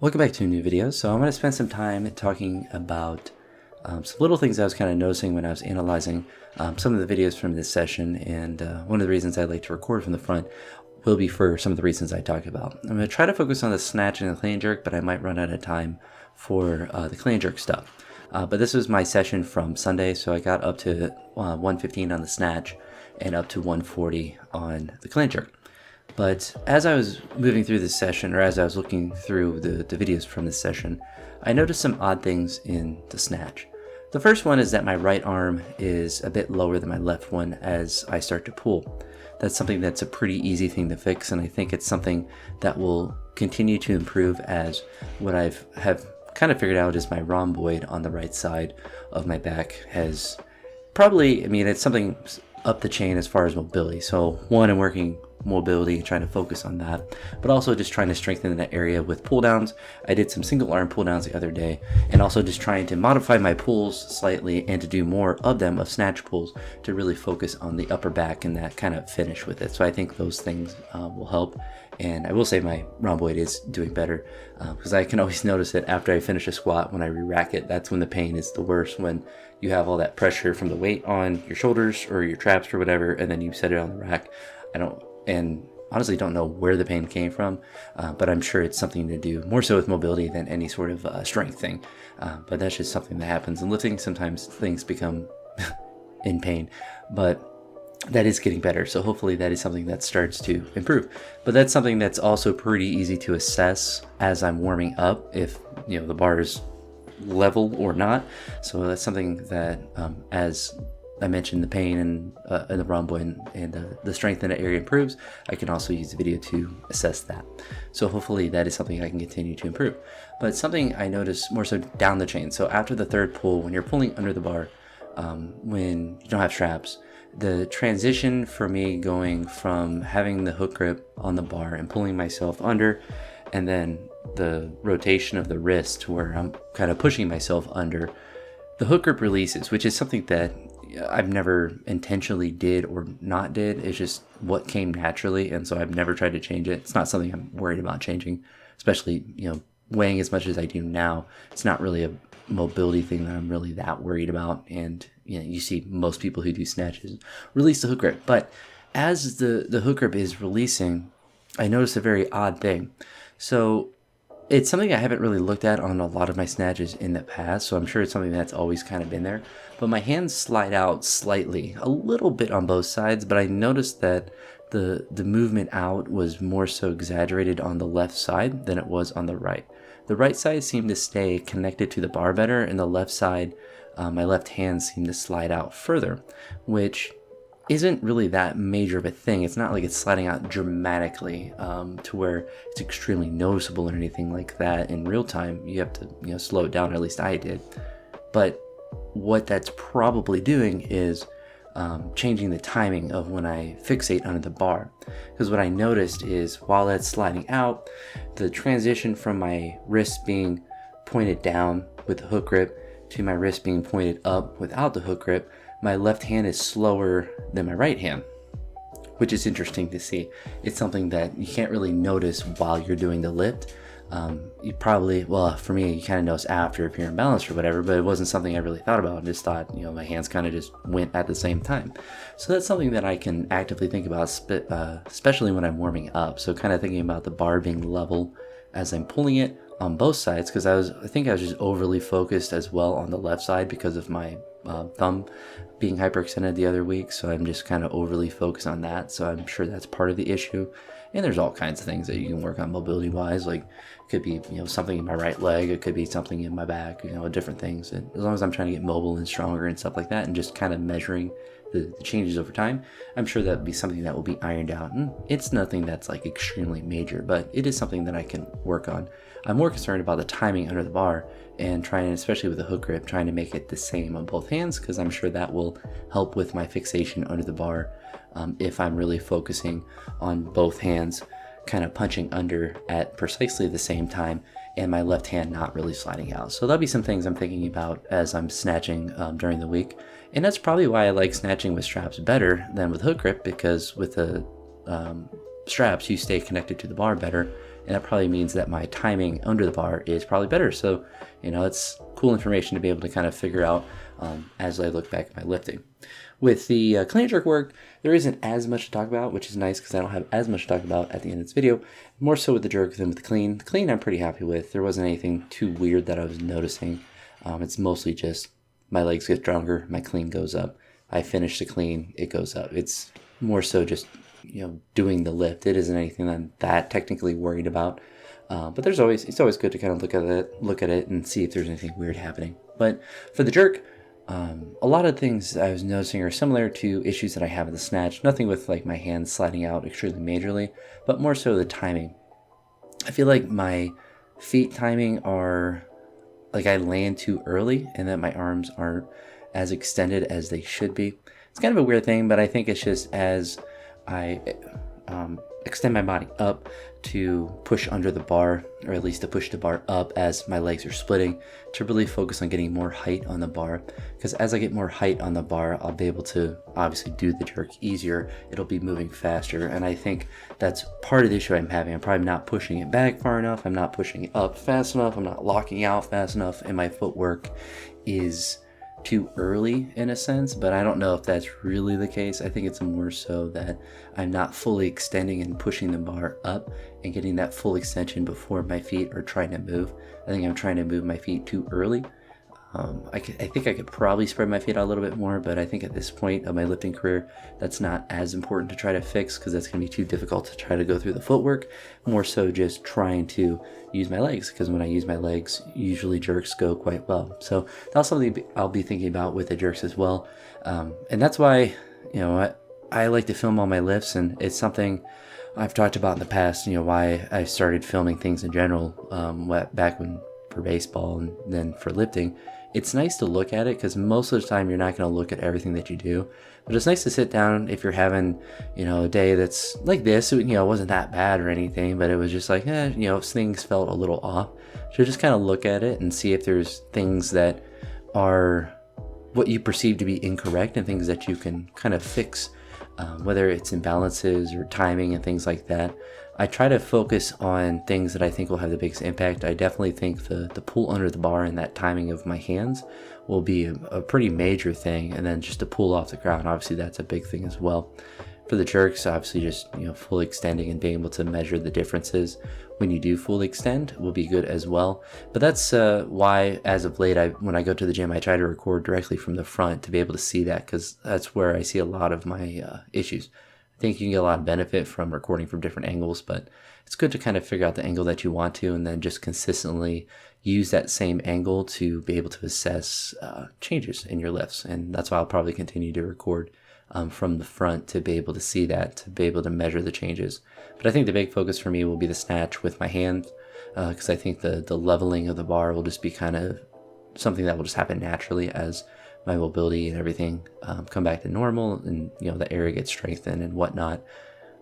Welcome back to a new video. So I'm going to spend some time talking about some little things I was kind of noticing when I was analyzing some of the videos from this session, and one of the reasons I like to record from the front will be for some of the reasons I talk about. I'm going to try to focus on the snatch and the clean and jerk, but I might run out of time for the clean and jerk stuff. But this was my session from Sunday, so I got up to 115 on the snatch and up to 140 on the clean and jerk. But as I was moving through this session, or as I was looking through the videos from this session, I noticed some odd things in the snatch. The first one is that my right arm is a bit lower than my left one as I start to pull. That's something that's a pretty easy thing to fix, and I think it's something that will continue to improve as what have kind of figured out is my rhomboid on the right side of my back has probably, it's something up the chain as far as mobility. So one, I'm working mobility, trying to focus on that, but also just trying to strengthen that area with pull downs. I did some single arm pull downs the other day, and also just trying to modify my pulls slightly and to do more of them of snatch pulls to really focus on the upper back and that kind of finish with it. So I think those things will help. And I will say my rhomboid is doing better because I can always notice it after I finish a squat. When I re-rack it, that's when the pain is the worst, when you have all that pressure from the weight on your shoulders or your traps or whatever, and then you set it on the rack. And honestly don't know where the pain came from, but I'm sure it's something to do more so with mobility than any sort of strength thing. But that's just something that happens in lifting. Sometimes things become in pain, but that is getting better. So hopefully that is something that starts to improve. But that's something that's also pretty easy to assess as I'm warming up, if the bar is level or not. So that's something that as I mentioned, the pain and the rhomboid and the strength in that area improves, I can also use the video to assess that. So hopefully that is something I can continue to improve. But something I noticed more so down the chain. So after the third pull, when you're pulling under the bar, when you don't have straps, the transition for me going from having the hook grip on the bar and pulling myself under, and then the rotation of the wrist where I'm kind of pushing myself under, the hook grip releases, which is something that I've never intentionally did or not did. It's just what came naturally, and so I've never tried to change it. It's not something I'm worried about changing, especially weighing as much as I do now. It's not really a mobility thing that I'm really that worried about. And you see most people who do snatches release the hook grip, but as the hook grip is releasing, I noticed a very odd thing. So it's something I haven't really looked at on a lot of my snatches in the past, so I'm sure it's something that's always kind of been there. But my hands slide out slightly, a little bit on both sides, but I noticed that the movement out was more so exaggerated on the left side than it was on the right. The right side seemed to stay connected to the bar better, and the left side, my left hand seemed to slide out further, which isn't really that major of a thing. It's not like it's sliding out dramatically to where it's extremely noticeable or anything like that in real time. You have to slow it down, or at least I did. But what that's probably doing is changing the timing of when I fixate under the bar. Because what I noticed is while that's sliding out, the transition from my wrist being pointed down with the hook grip to my wrist being pointed up without the hook grip, my left hand is slower than my right hand, which is interesting to see. It's something that you can't really notice while you're doing the lift. You probably, for me, you kind of notice after if you're imbalanced or whatever, but it wasn't something I really thought about. I just thought, my hands kind of just went at the same time. So that's something that I can actively think about, especially when I'm warming up. So kind of thinking about the bar being level as I'm pulling it on both sides, because I think I was just overly focused as well on the left side because of my thumb being hyperextended the other week, so I'm just kind of overly focused on that. So I'm sure that's part of the issue. And there's all kinds of things that you can work on mobility wise, like it could be something in my right leg, it could be something in my back, different things. And as long as I'm trying to get mobile and stronger and stuff like that, and just kind of measuring the changes over time, I'm sure that'd be something that will be ironed out. And it's nothing that's like extremely major, but it is something that I can work on. I'm more concerned about the timing under the bar and trying, especially with the hook grip, trying to make it the same on both hands, because I'm sure that will help with my fixation under the bar if I'm really focusing on both hands kind of punching under at precisely the same time and my left hand not really sliding out. So that'll be some things I'm thinking about as I'm snatching during the week. And that's probably why I like snatching with straps better than with hook grip, because with the straps you stay connected to the bar better and that probably means that my timing under the bar is probably better. So, it's cool information to be able to kind of figure out as I look back at my lifting. With the clean and jerk work, there isn't as much to talk about, which is nice because I don't have as much to talk about at the end of this video. More so with the jerk than with the clean. The clean I'm pretty happy with. There wasn't anything too weird that I was noticing. It's mostly just my legs get stronger, my clean goes up. I finish the clean, it goes up. It's more so just doing the lift. It isn't anything I'm that technically worried about. But it's always good to kind of look at it and see if there's anything weird happening. But for the jerk, a lot of things I was noticing are similar to issues that I have in the snatch. Nothing with like my hands sliding out extremely majorly, but more so the timing. I feel like my feet timing are like I land too early and that my arms aren't as extended as they should be. It's kind of a weird thing, but I think it's just as I extend my body up to push under the bar, or at least to push the bar up as my legs are splitting, to really focus on getting more height on the bar. Because as I get more height on the bar, I'll be able to obviously do the jerk easier. It'll be moving faster, and I think that's part of the issue I'm having. I'm probably not pushing it back far enough. I'm not pushing it up fast enough. I'm not locking out fast enough, and my footwork is too early in a sense, but I don't know if that's really the case. I think it's more so that I'm not fully extending and pushing the bar up and getting that full extension before my feet are trying to move. I think I'm trying to move my feet too early. I think I could probably spread my feet out a little bit more, but I think at this point of my lifting career, that's not as important to try to fix because that's going to be too difficult to try to go through the footwork. More so just trying to use my legs, because when I use my legs, usually jerks go quite well. So that's something I'll be thinking about with the jerks as well. And that's why, I like to film all my lifts, and it's something I've talked about in the past, why I started filming things in general, back when for baseball and then for lifting. It's nice to look at it because most of the time you're not going to look at everything that you do, but it's nice to sit down if you're having, a day that's like this. It wasn't that bad or anything, but it was just like, things felt a little off. So just kind of look at it and see if there's things that are what you perceive to be incorrect and things that you can kind of fix, whether it's imbalances or timing and things like that. I try to focus on things that I think will have the biggest impact. I definitely think the pull under the bar and that timing of my hands will be a pretty major thing. And then just to pull off the ground, obviously that's a big thing as well. For the jerks, obviously just fully extending and being able to measure the differences when you do fully extend will be good as well. But that's why as of late, when I go to the gym, I try to record directly from the front to be able to see that, because that's where I see a lot of my issues. I think you can get a lot of benefit from recording from different angles, but it's good to kind of figure out the angle that you want to and then just consistently use that same angle to be able to assess changes in your lifts. And that's why I'll probably continue to record from the front to be able to see that, to be able to measure the changes. But I think the big focus for me will be the snatch with my hands, because I think the leveling of the bar will just be kind of something that will just happen naturally as my mobility and everything come back to normal, and the area gets strengthened and whatnot.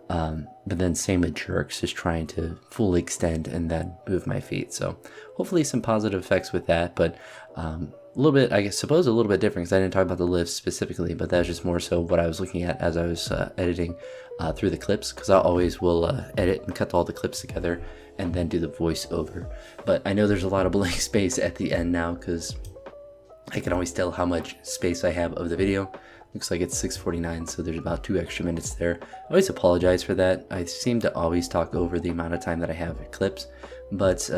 But then same with jerks, just trying to fully extend and then move my feet. So hopefully some positive effects with that, but a little bit, I suppose a little bit different, because I didn't talk about the lifts specifically, but that's just more so what I was looking at as I was editing through the clips, because I always will edit and cut all the clips together and then do the voiceover. But I know there's a lot of blank space at the end now, because I can always tell how much space I have of the video. Looks like it's 6:49, so there's about 2 extra minutes there. I always apologize for that. I seem to always talk over the amount of time that I have in clips, but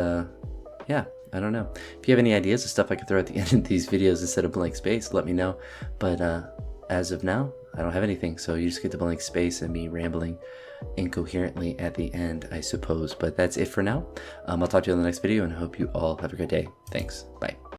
yeah, I don't know. If you have any ideas of stuff I could throw at the end of these videos instead of blank space, let me know. But as of now, I don't have anything, so you just get the blank space and me rambling incoherently at the end, I suppose. But that's it for now. I'll talk to you in the next video, and I hope you all have a good day. Thanks. Bye.